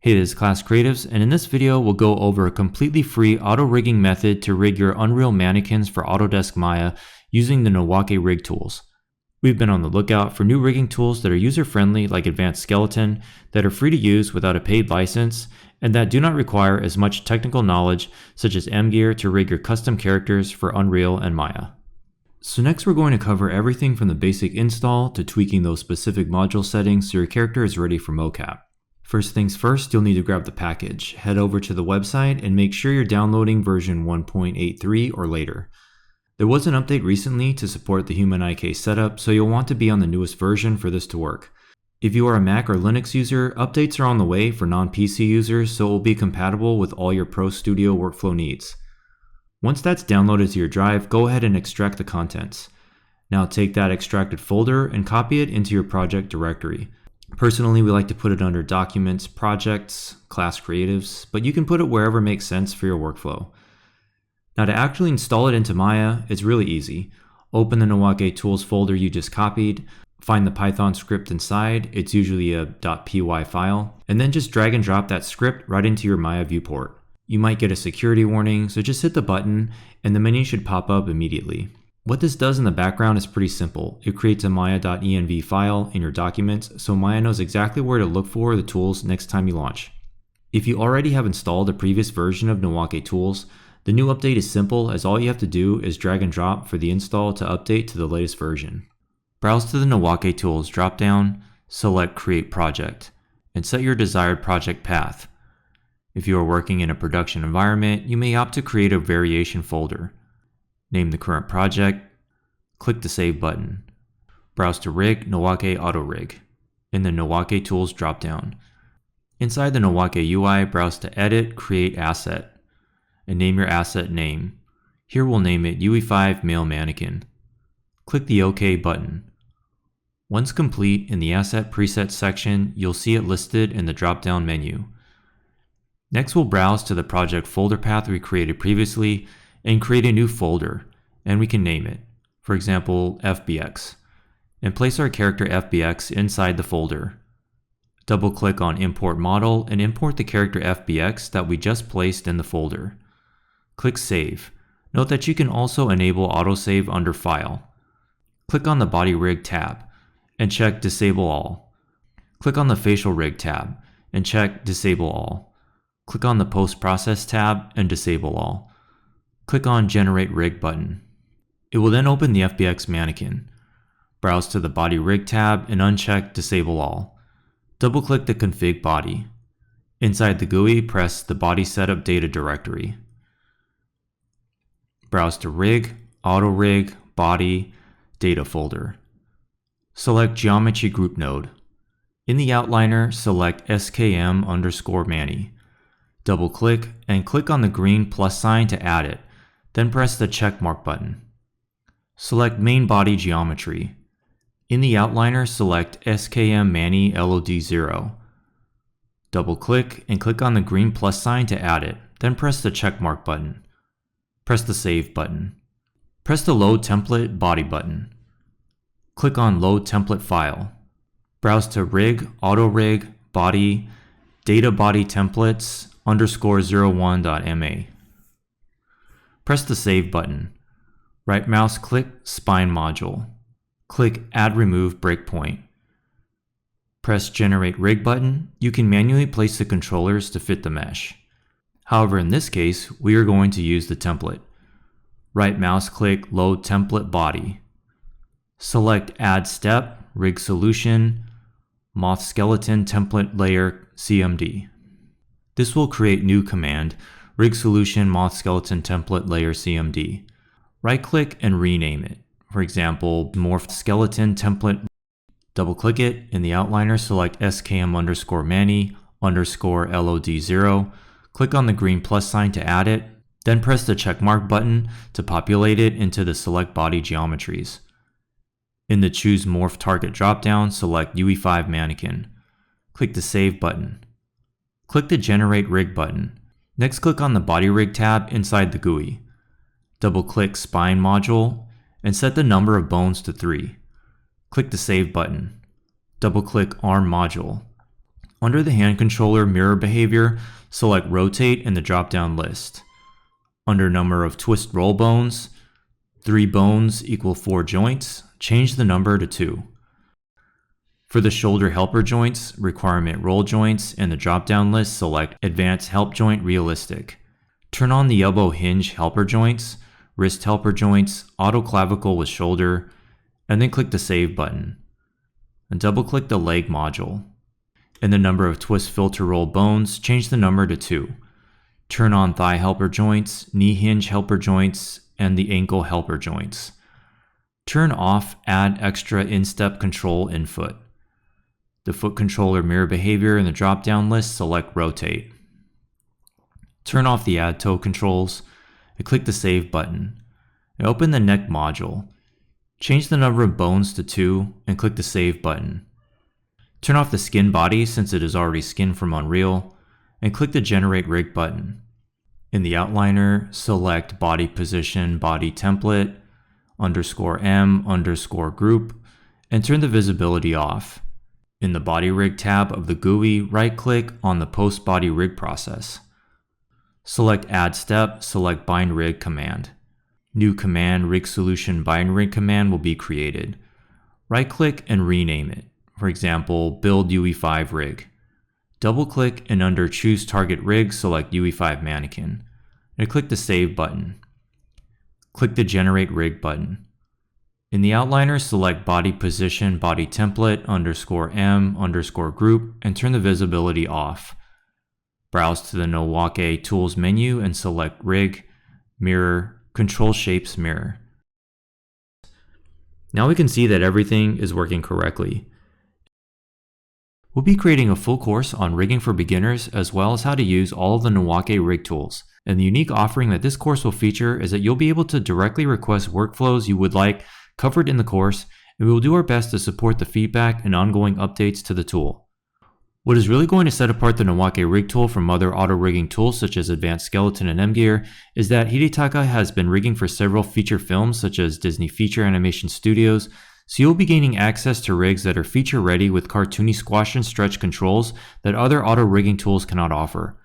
Hey, this is Class Creatives, and in this video we'll go over a completely free auto rigging method to rig your Unreal Mannequins for Autodesk Maya using the Nowake rig tools. We've been on the lookout for new rigging tools that are user-friendly like Advanced Skeleton, that are free to use without a paid license, and that do not require as much technical knowledge such as mGear to rig your custom characters for Unreal and Maya. So next we're going to cover everything from the basic install to tweaking those specific module settings so your character is ready for mocap. First things first, you'll need to grab the package. Head over to the website and make sure you're downloading version 1.83 or later. There was an update recently to support the Unreal setup, so you'll want to be on the newest version for this to work. If you are a Mac or Linux user, updates are on the way for non-PC users, so it will be compatible with all your Pro Studio workflow needs. Once that's downloaded to your drive, go ahead and extract the contents. Now take that extracted folder and copy it into your project directory. Personally, we like to put it under Documents, Projects, Class Creatives, but you can put it wherever makes sense for your workflow. Now to actually install it into Maya, it's really easy. Open the Nowake Tools folder you just copied, find the Python script inside, it's usually a .py file, and then just drag and drop that script right into your Maya viewport. You might get a security warning, so just hit the button and the menu should pop up immediately. What this does in the background is pretty simple. It creates a maya.env file in your documents, so Maya knows exactly where to look for the tools next time you launch. If you already have installed a previous version of Nowake Tools, the new update is simple, as all you have to do is drag and drop for the install to update to the latest version. Browse to the Nowake Tools dropdown, select Create Project, and set your desired project path. If you are working in a production environment, you may opt to create a variation folder. Name the current project, click the Save button. Browse to Rig Nowake Auto Rig in the Nowake Tools dropdown. Inside the Nowake UI, browse to Edit, Create Asset, and name your asset name. Here we'll name it UE5 Male Mannequin. Click the OK button. Once complete, in the Asset Presets section, you'll see it listed in the drop-down menu. Next, we'll browse to the project folder path we created previously and create a new folder, and we can name it, for example, FBX, and place our character FBX inside the folder. Double-click on Import Model and import the character FBX that we just placed in the folder. Click Save. Note that you can also enable autosave under File. Click on the Body Rig tab and check Disable All. Click on the Facial Rig tab and check Disable All. Click on the Post Process tab and Disable All. Click on Generate Rig button. It will then open the FBX mannequin. Browse to the Body Rig tab and uncheck Disable All. Double-click the Config Body. Inside the GUI, press the Body Setup Data directory. Browse to Rig, Auto Rig, Body, Data folder. Select Geometry Group Node. In the outliner, select SKM_Manny. Double-click and click on the green plus sign to add it, then press the checkmark button. Select Main Body Geometry. In the outliner, select SKM Manny LOD0. Double-click and click on the green plus sign to add it, then press the checkmark button. Press the Save button. Press the Load Template Body button. Click on Load Template File. Browse to Rig, Auto Rig, Body, Data Body Templates _01.ma. Press the Save button. Right mouse click Spine Module. Click Add Remove Breakpoint. Press Generate Rig button. You can manually place the controllers to fit the mesh. However, in this case, we are going to use the template. Right mouse click Load Template Body. Select Add Step, Rig Solution, Moth Skeleton Template Layer CMD. This will create new command, Rig Solution Moth Skeleton Template Layer CMD. Right-click and rename it. For example, Morph Skeleton Template. Double-click it. In the outliner, select SKM_Manny _LOD0. Click on the green plus sign to add it. Then press the checkmark button to populate it into the Select Body Geometries. In the Choose Morph Target dropdown, select UE5 Mannequin. Click the Save button. Click the Generate Rig button. Next, click on the Body Rig tab inside the GUI. Double-click Spine Module and set the number of bones to 3. Click the Save button. Double-click Arm Module. Under the hand controller mirror behavior, select rotate in the drop-down list. Under number of twist roll bones, 3 bones equal 4 joints, change the number to 2. For the shoulder helper joints, requirement roll joints, in the drop-down list, select Advanced Help Joint Realistic. Turn on the elbow hinge helper joints, wrist helper joints, auto clavicle with shoulder, and then click the Save button. And double-click the leg module. In the number of twist filter roll bones, change the number to 2. Turn on thigh helper joints, knee hinge helper joints, and the ankle helper joints. Turn off Add Extra Instep Control Infoot. The foot controller mirror behavior in the drop-down list, select Rotate. Turn off the Add Toe controls and click the Save button. And open the neck module. Change the number of bones to 2 and click the Save button. Turn off the skin body since it is already skinned from Unreal, and click the Generate Rig button. In the outliner, select Body Position Body Template _M _group and turn the visibility off. In the Body Rig tab of the GUI, right-click on the Post Body Rig process. Select Add Step, select Bind Rig command. New command Rig Solution Bind Rig command will be created. Right-click and rename it. For example, Build UE5 Rig. Double-click and under Choose Target Rig, select UE5 Mannequin. And click the Save button. Click the Generate Rig button. In the outliner, select Body Position Body Template _M _group and turn the visibility off. Browse to the Nowake Tools menu and select Rig, Mirror, Control Shapes Mirror. Now we can see that everything is working correctly. We'll be creating a full course on rigging for beginners as well as how to use all of the Nowake rig tools. And the unique offering that this course will feature is that you'll be able to directly request workflows you would like covered in the course, and we will do our best to support the feedback and ongoing updates to the tool. What is really going to set apart the Nowake rig tool from other auto rigging tools such as Advanced Skeleton and mGear is that Hidetaka has been rigging for several feature films such as Disney Feature Animation Studios, so you'll be gaining access to rigs that are feature ready with cartoony squash and stretch controls that other auto rigging tools cannot offer.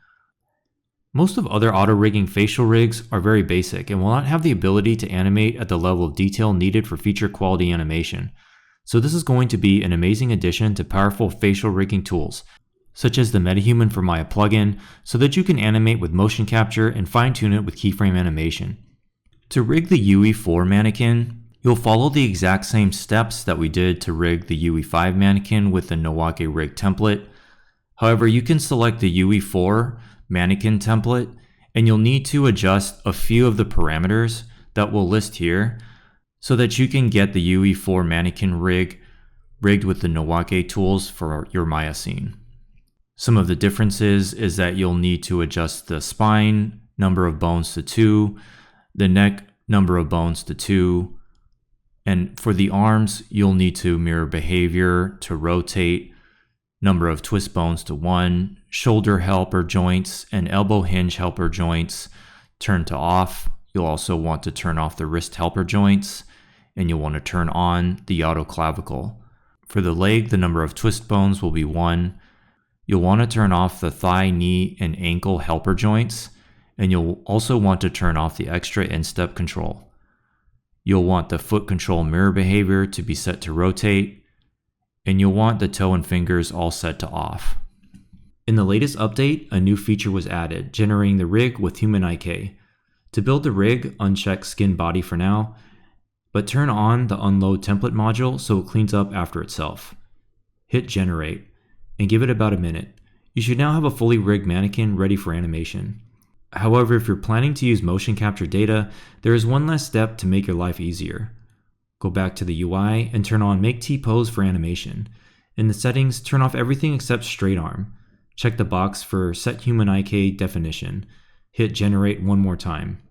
Most of other auto rigging facial rigs are very basic and will not have the ability to animate at the level of detail needed for feature quality animation. So this is going to be an amazing addition to powerful facial rigging tools, such as the MetaHuman for Maya plugin, so that you can animate with motion capture and fine-tune it with keyframe animation. To rig the UE4 mannequin, you'll follow the exact same steps that we did to rig the UE5 mannequin with the Nowake rig template. However, you can select the UE4 Mannequin Template, and you'll need to adjust a few of the parameters that we'll list here so that you can get the UE4 Mannequin rig rigged with the Nowake tools for your Maya scene. Some of the differences is that you'll need to adjust the spine number of bones to 2, the neck number of bones to 2, and for the arms, you'll need to mirror behavior to rotate, number of twist bones to 1, shoulder helper joints and elbow hinge helper joints turn to off. You'll also want to turn off the wrist helper joints, and you'll want to turn on the auto clavicle. For the leg, the number of twist bones will be 1. You'll want to turn off the thigh, knee, and ankle helper joints, and you'll also want to turn off the extra instep control. You'll want the foot control mirror behavior to be set to rotate, and you'll want the toe and fingers all set to off. In the latest update, a new feature was added, generating the rig with human IK. To build the rig, uncheck skin body for now, but turn on the unload template module so it cleans up after itself. Hit generate, and give it about a minute. You should now have a fully rigged mannequin ready for animation. However, if you're planning to use motion capture data, there is one last step to make your life easier. Go back to the UI and turn on Make T-Pose for animation. In the settings, turn off everything except straight arm. Check the box for Set Human IK Definition. Hit Generate one more time.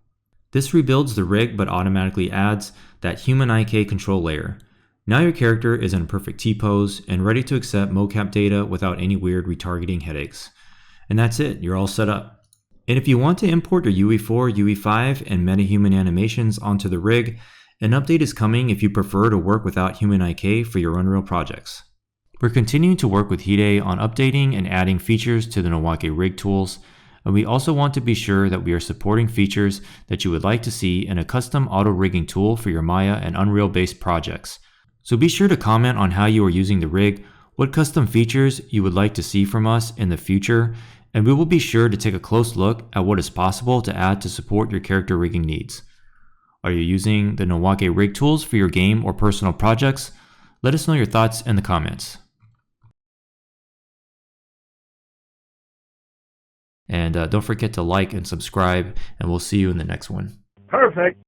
This rebuilds the rig but automatically adds that Human IK control layer. Now your character is in a perfect T-pose and ready to accept mocap data without any weird retargeting headaches. And that's it, you're all set up. And if you want to import your UE4, UE5, and MetaHuman animations onto the rig, an update is coming if you prefer to work without Human IK for your Unreal projects. We're continuing to work with Hide on updating and adding features to the Nowake rig tools, and we also want to be sure that we are supporting features that you would like to see in a custom auto rigging tool for your Maya and Unreal based projects. So be sure to comment on how you are using the rig, what custom features you would like to see from us in the future, and we will be sure to take a close look at what is possible to add to support your character rigging needs. Are you using the Nowake rig tools for your game or personal projects? Let us know your thoughts in the comments. And don't forget to like and subscribe, and we'll see you in the next one. Perfect.